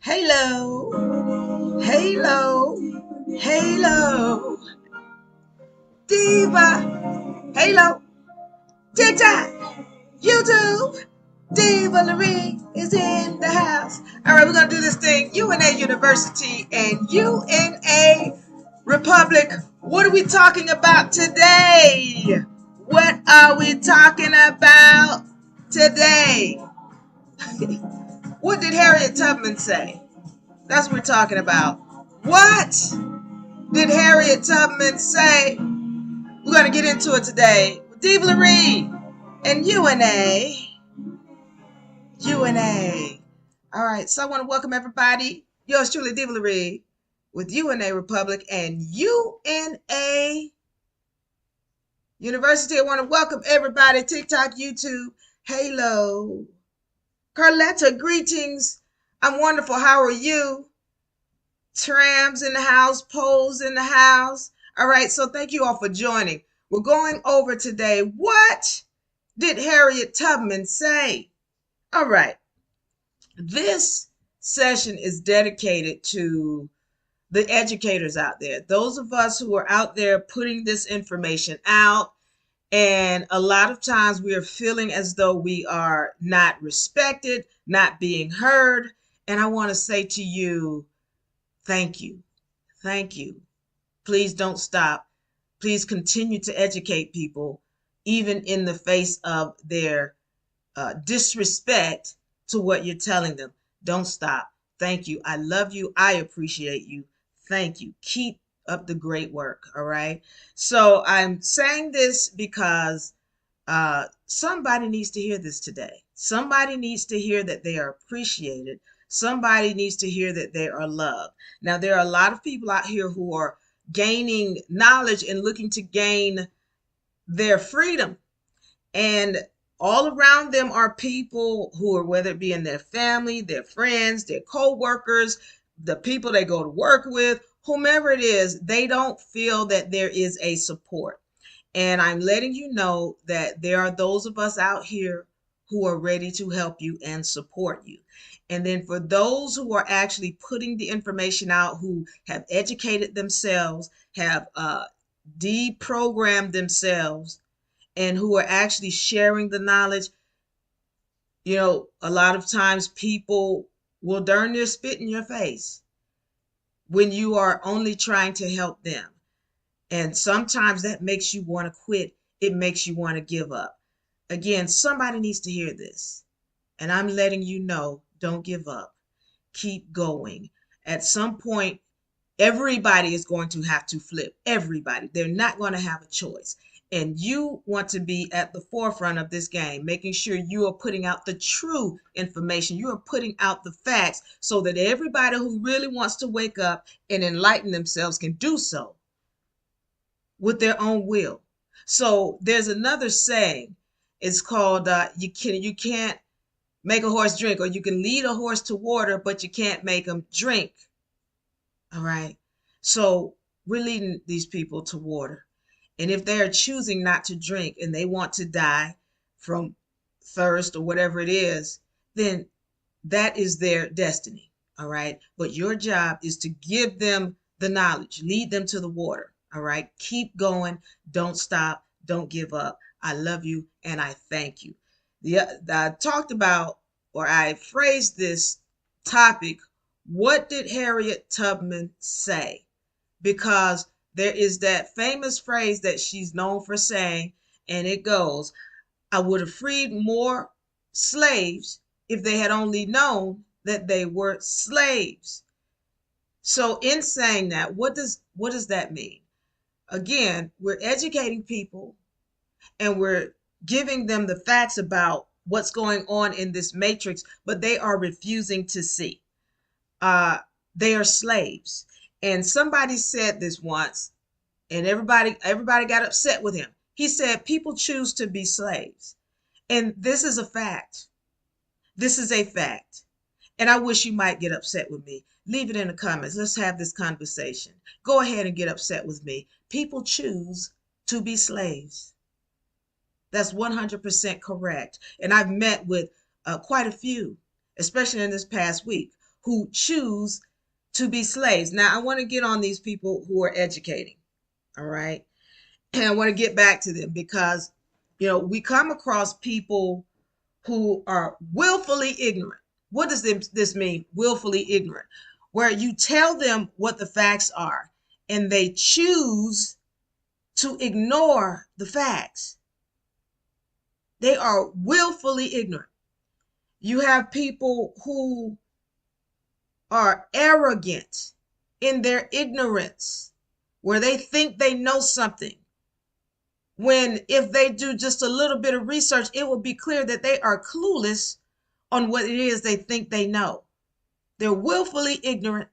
Halo, halo, halo, diva, halo, TikTok, YouTube, Diva Marie is in the house. All right, we're gonna do this thing. UNA University and UNA Republic. What are we talking about today? What are we talking about today? What did Harriet Tubman say? That's what we're talking about. What did Harriet Tubman say? We're going to get into it today with Diva Marie and UNA. UNA. All right, so I want to welcome everybody. Yours truly, Diva Marie, with UNA Republic and UNA University. I want to welcome everybody. TikTok, YouTube, Halo. Carletta, greetings. I'm wonderful. How are you? Trams in the house, Poles in the house. All right, so thank you all for joining. We're going over today, what did Harriet Tubman say? All right, this session is dedicated to the educators out there, those of us who are out there putting this information out. And a lot of times we are feeling as though we are not respected, not being heard. And I want to say to you, thank you. Thank you. Please don't stop. Please continue to educate people, even in the face of their disrespect to what you're telling them. Don't stop. Thank you. I love you. I appreciate you. Thank you. Keep up the great work. All right. So I'm saying this because somebody needs to hear this today. Somebody needs to hear that they are appreciated. Somebody needs to hear that they are loved. Now, there are a lot of people out here who are gaining knowledge and looking to gain their freedom. And all around them are people who are, whether it be in their family, their friends, their co-workers, the people they go to work with, whomever it is, they don't feel that there is a support. And I'm letting you know that there are those of us out here who are ready to help you and support you. And then for those who are actually putting the information out, who have educated themselves, have deprogrammed themselves, and who are actually sharing the knowledge, a lot of times people will darn near spit in your face when you are only trying to help them. And sometimes that makes you want to quit. It makes you want to give up. Again, somebody needs to hear this. And I'm letting you know, don't give up. Keep going. At some point, everybody is going to have to flip. Everybody. They're not going to have a choice. And you want to be at the forefront of this game, making sure you are putting out the true information. You are putting out the facts so that everybody who really wants to wake up and enlighten themselves can do so with their own will. So there's another saying. It's called you can't make a horse drink, or you can lead a horse to water, but you can't make him drink. All right. So we're leading these people to water. And if they are choosing not to drink and they want to die from thirst or whatever it is, then that is their destiny. All right. But your job is to give them the knowledge, lead them to the water. All right. Keep going. Don't stop. Don't give up. I love you and I thank you. I talked about, or I phrased this topic, what did Harriet Tubman say? Because there is that famous phrase that she's known for saying, and it goes, I would have freed more slaves if they had only known that they were slaves. So in saying that, what does that mean? Again, we're educating people and we're giving them the facts about what's going on in this matrix, but they are refusing to see. Uh, they are slaves. And somebody said this once, and everybody got upset with him. He said people choose to be slaves. And this is a fact. This is a fact. And I wish you might get upset with me. Leave it in the comments. Let's have this conversation. Go ahead and get upset with me. People choose to be slaves. That's 100% correct. And I've met with quite a few, especially in this past week, who choose to be slaves. Now, I want to get on these people who are educating. All right. And I want to get back to them because, we come across people who are willfully ignorant. What does this mean? Willfully ignorant, where you tell them what the facts are and they choose to ignore the facts. They are willfully ignorant. You have people who are arrogant in their ignorance, where they think they know something, when if they do just a little bit of research, it will be clear that they are clueless on what it is they think they know. They're willfully ignorant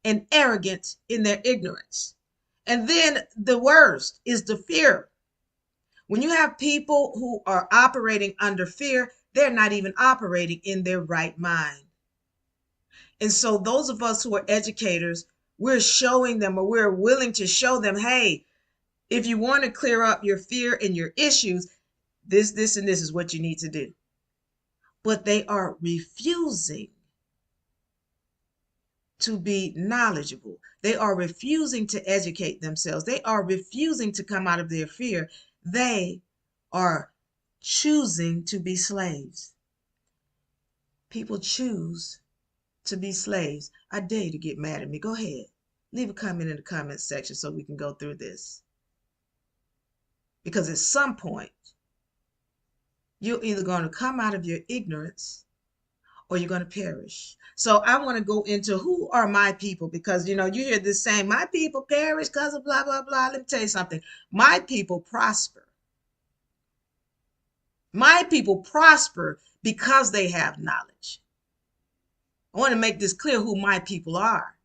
and arrogant in their ignorance. And then the worst is the fear. When you have people who are operating under fear, they're not even operating in their right mind. And so those of us who are educators, we're showing them, or we're willing to show them, hey, if you want to clear up your fear and your issues, this, and this is what you need to do. But they are refusing to be knowledgeable. They are refusing to educate themselves. They are refusing to come out of their fear. They are choosing to be slaves. People choose to be slaves. I dare you to get mad at me. Go ahead. Leave a comment in the comment section so we can go through this. Because at some point, you're either going to come out of your ignorance or you're going to perish. So I want to go into who are my people, because you hear this saying, my people perish because of blah, blah, blah. Let me tell you something. My people prosper. My people prosper because they have knowledge. I want to make this clear who my people are.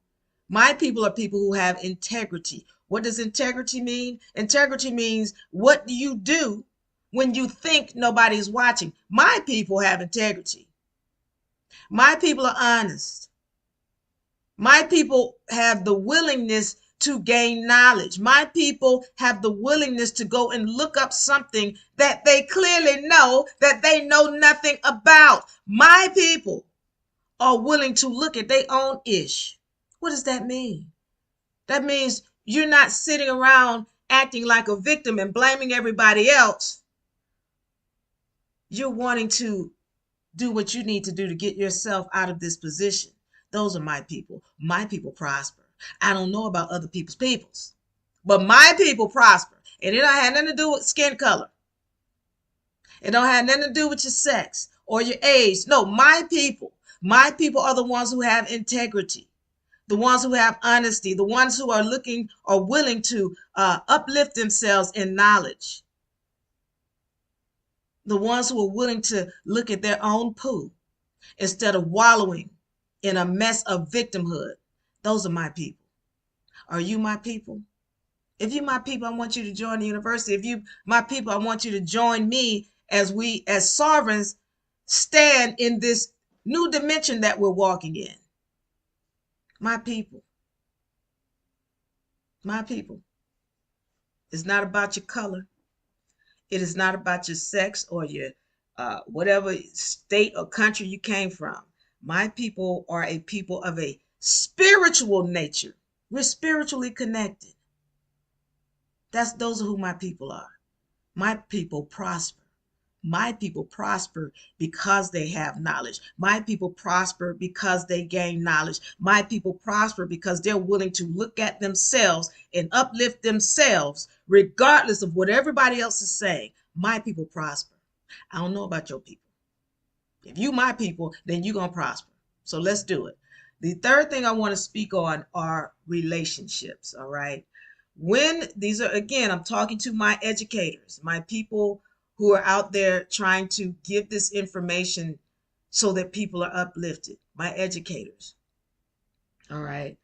My people are people who have integrity. What does integrity mean? Integrity means, what do you do when you think nobody's watching? My people have integrity. My people are honest. My people have the willingness to gain knowledge. My people have the willingness to go and look up something that they clearly know that they know nothing about. My people are willing to look at their own ish. What does that mean? That means you're not sitting around acting like a victim and blaming everybody else. You're wanting to do what you need to do to get yourself out of this position. Those are my people. My people prosper. I don't know about other people's, but my people prosper. And it don't have nothing to do with skin color. It don't have nothing to do with your sex or your age. No, my people are the ones who have integrity, the ones who have honesty, the ones who are looking or willing to uplift themselves in knowledge, the ones who are willing to look at their own poo instead of wallowing in a mess of victimhood. Those are my people. Are you my people? If you my people, I want you to join the university. If you my people, I want you to join me as we as sovereigns stand in this new dimension that we're walking in. My people. My people, it's not about your color. It is not about your sex or your whatever state or country you came from. My people are a people of a spiritual nature. We're spiritually connected. Those are who my people are. My people prosper. My people prosper because they have knowledge. My people prosper because they gain knowledge. My people prosper because they're willing to look at themselves and uplift themselves regardless of what everybody else is saying. My people prosper. I don't know about your people. If you my people, then you're going to prosper. So let's do it. The third thing I want to speak on are relationships, all right? When these are, again, I'm talking to my educators, my people who are out there trying to give this information so that people are uplifted, my educators, all right?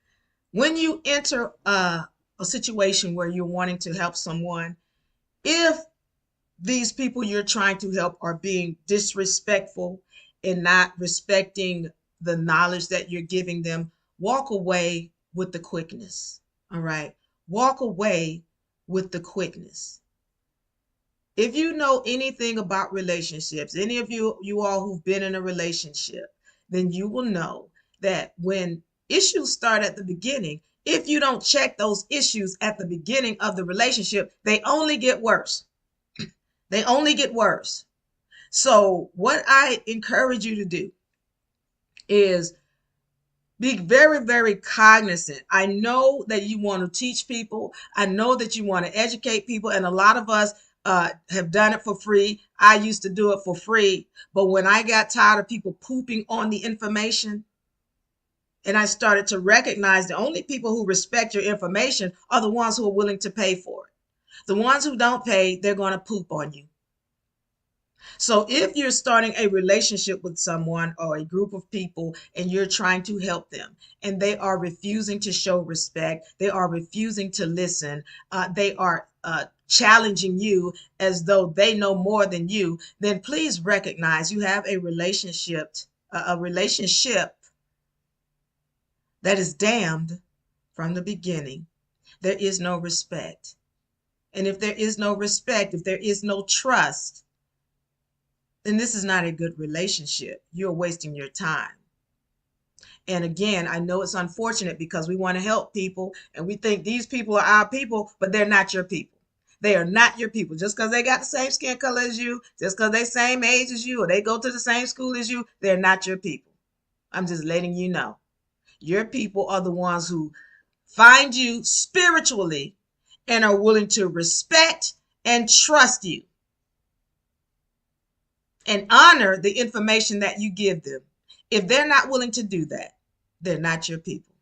When you enter a situation where you're wanting to help someone, if these people you're trying to help are being disrespectful and not respecting the knowledge that you're giving them, walk away with the quickness. All right. Walk away with the quickness. If you know anything about relationships, any of you all who've been in a relationship, then you will know that when issues start at the beginning, if you don't check those issues at the beginning of the relationship, they only get worse. They only get worse. So what I encourage you to do is be very, very cognizant. I know that you want to teach people. I know that you want to educate people. And a lot of us have done it for free. I used to do it for free. But when I got tired of people pooping on the information, and I started to recognize the only people who respect your information are the ones who are willing to pay for it. The ones who don't pay, they're going to poop on you. So if you're starting a relationship with someone or a group of people and you're trying to help them and they are refusing to show respect, they are refusing to listen, they are challenging you as though they know more than you, then please recognize you have a relationship that is damned from the beginning. There is no respect. And if there is no respect, if there is no trust, then this is not a good relationship. You're wasting your time. And again, I know it's unfortunate because we want to help people and we think these people are our people, but they're not your people. They are not your people. Just because they got the same skin color as you, just because they same age as you, or they go to the same school as you, they're not your people. I'm just letting you know. Your people are the ones who find you spiritually and are willing to respect and trust you and honor the information that you give them. If they're not willing to do that, they're not your people.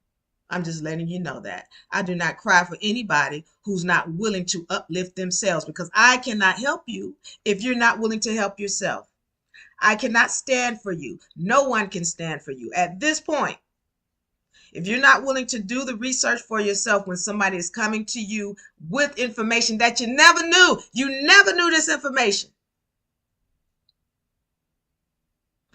I'm just letting you know that. I do not cry for anybody who's not willing to uplift themselves because I cannot help you if you're not willing to help yourself. I cannot stand for you. No one can stand for you. At this point, if you're not willing to do the research for yourself when somebody is coming to you with information that you never knew this information,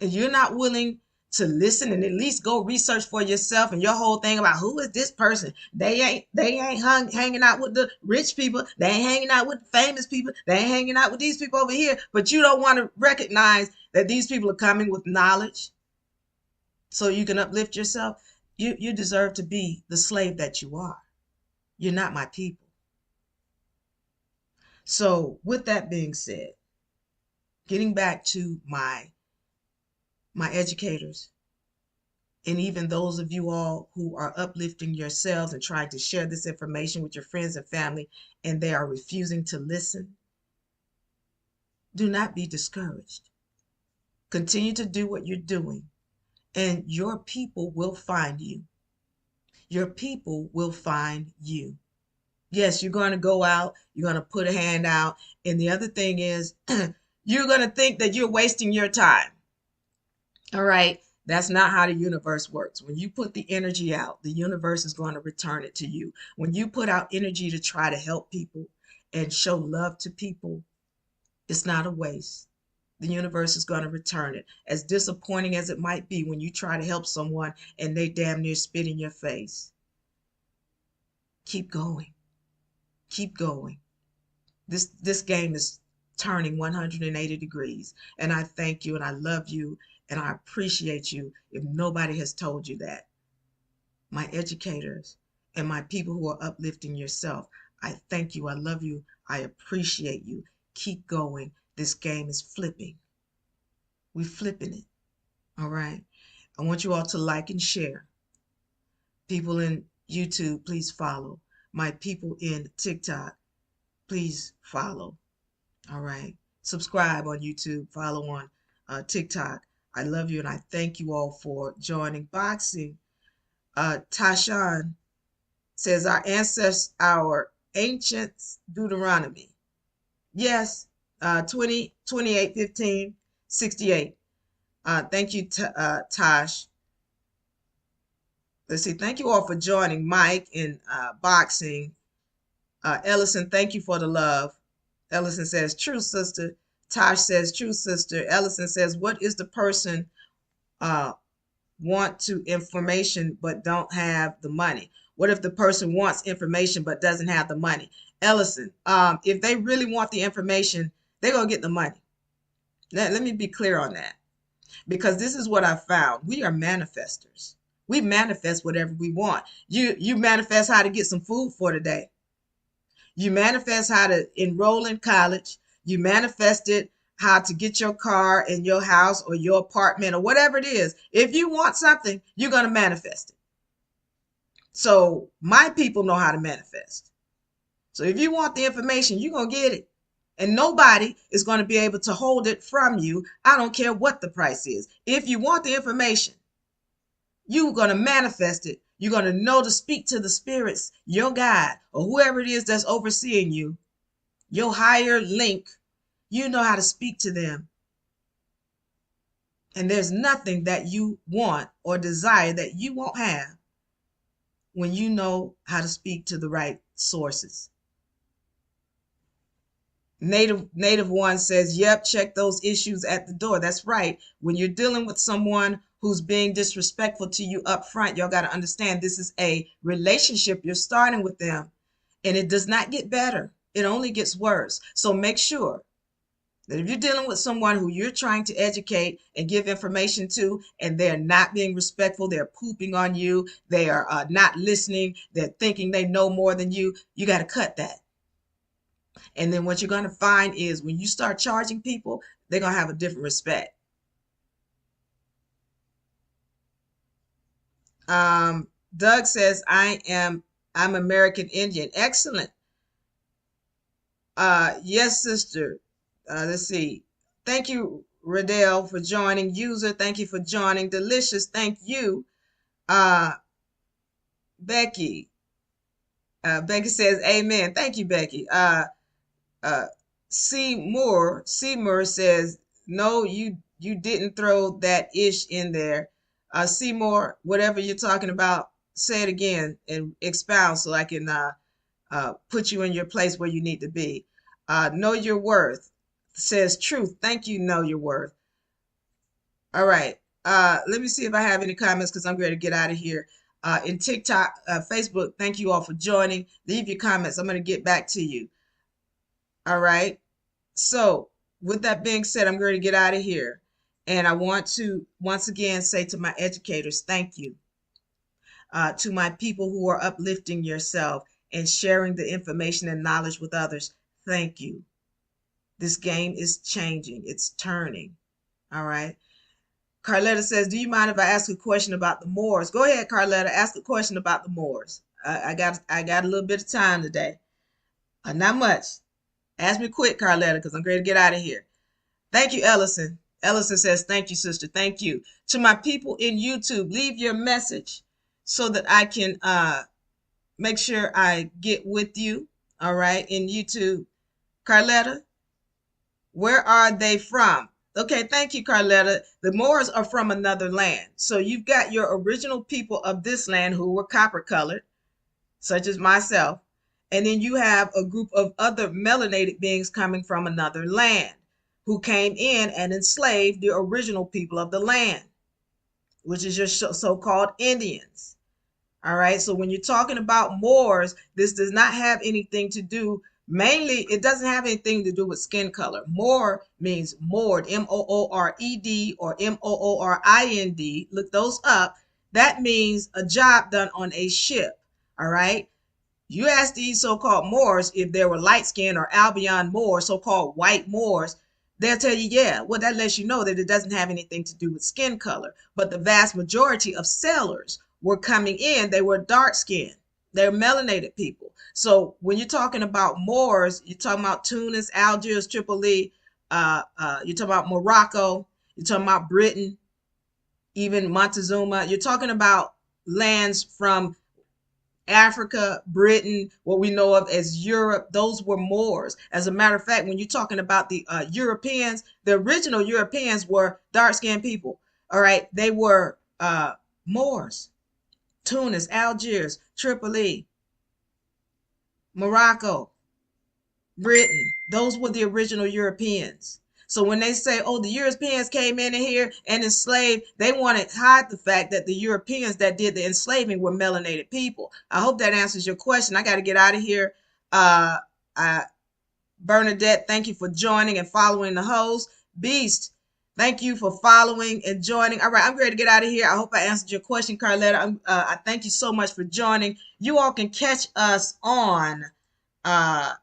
and you're not willing to listen and at least go research for yourself and your whole thing about who is this person, they ain't hanging out with the rich people, they ain't hanging out with the famous people, they ain't hanging out with these people over here, but you don't want to recognize that these people are coming with knowledge so you can uplift yourself. You deserve to be the slave that you are. You're not my people. So with that being said, getting back to my educators, and even those of you all who are uplifting yourselves and trying to share this information with your friends and family, and they are refusing to listen, do not be discouraged. Continue to do what you're doing, and your people will find you. Your people will find you. Yes, you're going to go out, you're going to put a hand out, and the other thing is, you're going to think that you're wasting your time. All right. That's not how the universe works. When you put the energy out, the universe is going to return it to you. When you put out energy to try to help people and show love to people, it's not a waste. The universe is going to return it. As disappointing as it might be when you try to help someone and they damn near spit in your face, keep going. Keep going. This game is turning 180 degrees. And I thank you and I love you and I appreciate you if nobody has told you that. My educators and my people who are uplifting yourself, I thank you. I love you. I appreciate you. Keep going. This game is flipping. We're flipping it. All right. I want you all to like and share. People in YouTube, please follow. My people in TikTok, please follow. All right. Subscribe on YouTube, follow on TikTok. I love you and I thank you all for joining boxing. Tashan says our ancient Deuteronomy. Yes, 28, 15, 68. Thank you, Tosh. Let's see. Thank you all for joining. Mike in boxing. Ellison, thank you for the love. Ellison says, true sister. Tosh says, true sister. Ellison says, what is the person want to information but don't have the money? What if the person wants information but doesn't have the money? Ellison, if they really want the information, they're going to get the money. Let me be clear on that. Because this is what I found. We are manifestors. We manifest whatever we want. You manifest how to get some food for today. You manifest how to enroll in college. You manifested how to get your car and your house or your apartment or whatever it is. If you want something, you're going to manifest it. So my people know how to manifest. So if you want the information, you're going to get it. And nobody is going to be able to hold it from you. I don't care what the price is. If you want the information, you're going to manifest it. You're going to know to speak to the spirits, your God, or whoever it is that's overseeing you, your higher link. You know how to speak to them. And there's nothing that you want or desire that you won't have when you know how to speak to the right sources. Native One says, yep, check those issues at the door. That's right. When you're dealing with someone who's being disrespectful to you up front, y'all got to understand this is a relationship you're starting with them, and it does not get better. It only gets worse. So make sure that if you're dealing with someone who you're trying to educate and give information to, and they're not being respectful, they're pooping on you, they are not listening, they're thinking they know more than you, you got to cut that. And then what you're going to find is when you start charging people, they're going to have a different respect. Doug says, I'm American Indian. Excellent. Yes, sister. Let's see. Thank you, Radell, for joining. User, thank you for joining. Delicious, thank you. Becky. Becky says, amen. Thank you, Becky. Seymour says, no, you didn't throw that ish in there. Seymour, whatever you're talking about, say it again and expound so I can put you in your place where you need to be. Know your worth says truth. Thank you, know your worth. All right. Let me see if I have any comments because I'm ready to get out of here. In TikTok, Facebook, thank you all for joining. Leave your comments. I'm going to get back to you. All right. So with that being said, I'm going to get out of here. And I want to once again say to my educators, thank you. To my people who are uplifting yourself and sharing the information and knowledge with others, thank you. This game is changing. It's turning. All right. Carletta says, do you mind if I ask a question about the Moors? Go ahead, Carletta. Ask a question about the Moors. I got a little bit of time today. Not much. Ask me quick, Carletta, because I'm ready to get out of here. Thank you, Ellison. Ellison says, thank you, sister. Thank you. To my people in YouTube, leave your message so that I can make sure I get with you. All right, in YouTube. Carletta, where are they from? Okay, thank you, Carletta. The Moors are from another land. So you've got your original people of this land who were copper colored, such as myself. And then you have a group of other melanated beings coming from another land who came in and enslaved the original people of the land, which is your so-called Indians. All right. So when you're talking about Moors, this does not have anything to do, mainly, it doesn't have anything to do with skin color. Moor means moored, Moored, or Moorind. Look those up. That means a job done on a ship. All right. You ask these so-called Moors if they were light skinned or Albion Moors, so-called white Moors, they'll tell you, yeah. Well, that lets you know that it doesn't have anything to do with skin color. But the vast majority of sailors were coming in, they were dark skinned. They're melanated people. So when you're talking about Moors, you're talking about Tunis, Algiers, Tripoli, you're talking about Morocco, you're talking about Britain, even Montezuma. You're talking about lands from Africa, Britain, what we know of as Europe, those were Moors. As a matter of fact, when you're talking about the Europeans, the original Europeans were dark skinned people. All right. They were Moors. Tunis, Algiers, Tripoli, Morocco, Britain. Those were the original Europeans. So when they say, oh, the Europeans came in here and enslaved, they want to hide the fact that the Europeans that did the enslaving were melanated people. I hope that answers your question. I got to get out of here. Uh, Bernadette, thank you for joining and following the host. Beast, thank you for following and joining. All right, I'm ready to get out of here. I hope I answered your question, Carletta. I thank you so much for joining. You all can catch us on uh,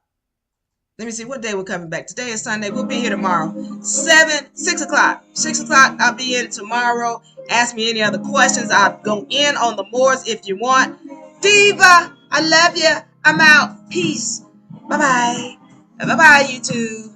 let me see what day we're coming back. Today is Sunday. We'll be here tomorrow. 6 o'clock. 6 o'clock, I'll be in tomorrow. Ask me any other questions. I'll go in on the Moors if you want. Diva, I love you. I'm out. Peace. Bye-bye. Bye-bye, YouTube.